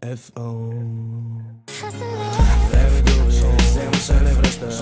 F.O. Време губиш, вземаш, а не връщаш.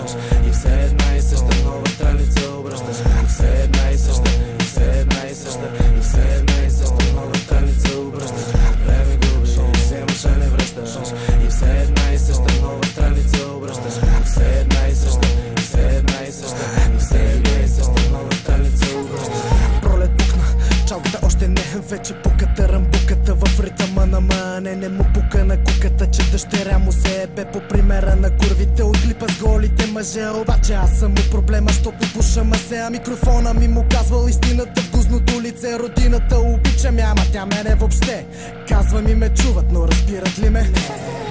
И все една и съща нова страница обръщаш. И все една и съща, и все една и съща, и все една и съща нова страница обръщаш. Време губиш, вземаш, а не връщаш. И все една и съща нова страница обръщаш. И все една и съща, и все една и съща, и все една и съща нова страница обръщаш. Пролет пукна, чалката още не вече пуката, рамбуката в ритъма на мане. Не му пука на куката, че дъщеря му се ебе по примера на курвите от клипа с голите мъже. Обаче аз съм му проблема, щото пуша масе, а микрофона ми му казвал истината в гузното лице. Родината обичам, ама тя мене въобще. Казва ми ме чуват, но разбират ли ме?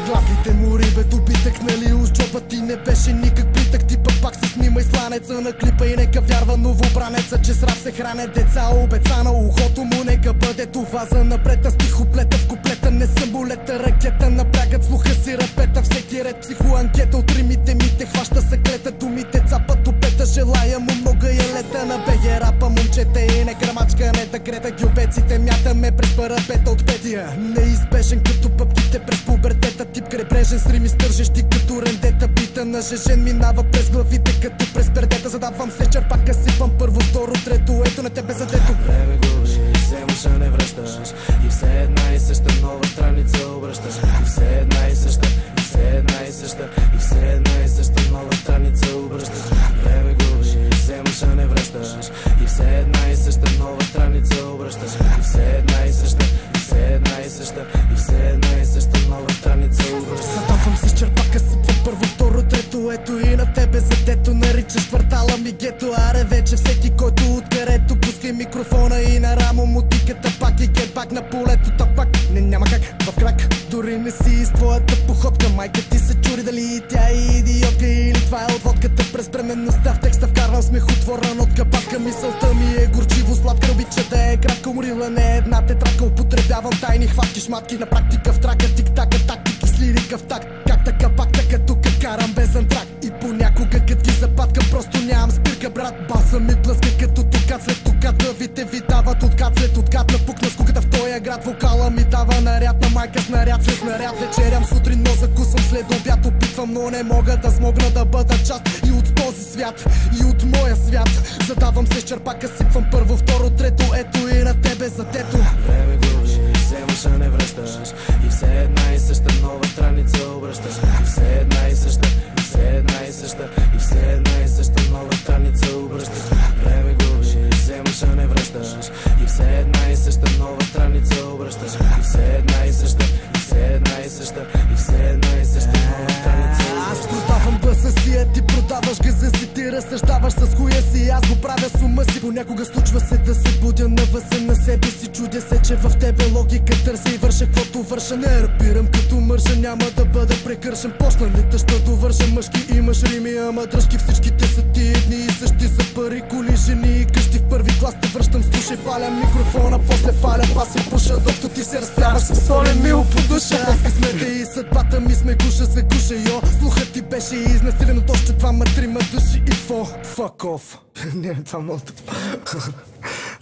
Гладите му риби добитък, нали уж джоба ти не беше никак плитък. Типа пак се снима и сланеца на клипа и нека вярва новобранеца, че с рап се хранят деца. Обеца на ухото му нека бъде това за напред. А стихоплета в куплета не съм болета, ракета напрягат слуха си рапета. Всеки ред психоанкета от римите ми те хваща съклета. Думите цапат опета, желая му много елета. На БГ рапа момчета и не грамачка, не да крета. Гюбеците мятаме през парапета от петия. Неизбежен като пъпките през пубертета. Тип крайбрежен с рими стържещи като рендета. Бита на жежен минава през главите като през пердета. Задавам се черпака, сипам първо, второ, трето. Ето на тебе задето. Време губиш, вземаш, а не връщаш. И все една и съща нова страница обръщаш. И все една и съща, и все една и съща, и все една и съща нова страница обръщаш. Време губиш, вземаш, а не връщаш. И все една и съща нова страница обръщаш. И все една и съща, и все една и съща, и все една и съща нова страница обръщаш. Задавам се с черпака, сипвам първо, второ, трето. Ето и на тебе задето наричаш квартала ми гето. Аре вече всеки, който откъдето пускай микрофона и на рамо му тиката пак и гетбак на полето. Та пак не няма как в крак, дори не си с твоята походка. Майка ти се чури дали тя е идиотка или това е от водката. През бременността в текста вкарвам смехотворна нотка. Патка мисълта ми е горчиво сладка, обича да е кратка, уморила не една тетрадка. Употребявам тайни хватки, шматки на практика в трака, тик-така, тактики с лирика в такт. Как така, пак така, тук карам без антрак. И понякога кът ги запаткам, просто нямам спирка, брат. Баса ми плъска като токат след токат. Лъвите ви дават откат след откат. Напукна скуката в тоя град, вокала ми дава наряд. На майка снаряд след снаряд. Вечерям сутрин, но закусвам след обяд. Опитвам, но не мога да смогна да бъда част и от този свят, и от моя свят. Задавам се с черпака, сипвам първо, второ, трето. Ето и на тебе задето. Време губиш, вземаш, а не връщаш. И все една и съща нова страница обръщаш. И все една и съща, и все една и съща, и все една и съща нова страница обръщаш. Време губиш, вземаш, а не връщаш. И все една и съща нова страница обръщаш. И все една и съща, и все една и съща, и все една и съща нова страница обръщаш. Аз продавам бъса си, а ти продаваш газа си. Ти разсъждаваш с хуя си, аз го правя с ума си. Понякога случва се да се будя навъсен на себе си. Чудя се, че в тебе логика търся и върша каквото върша. Не рапирам като мържа, няма да бъда прекършен. Почна ли тъща довърша, мъжки имаш рими, ама дръжки всичките са ти едни и същи. За пари, коли, жени и къщи в първи клас те връщам. Слушай, паля микрофона, после паля пас и пуша, докато ти се разправяш с солен мил по душа. Аз късмете и съдбата ми сме гуша се гуша, йо. Слухът ти беше изнасилен от още двама-трима души и fuck off. Не, това много тъпо.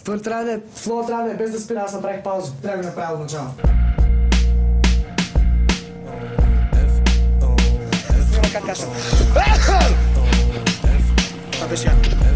Флоу трябва да е без да спира, аз направих пауза. Трябва да направя от начало. Това беше яко.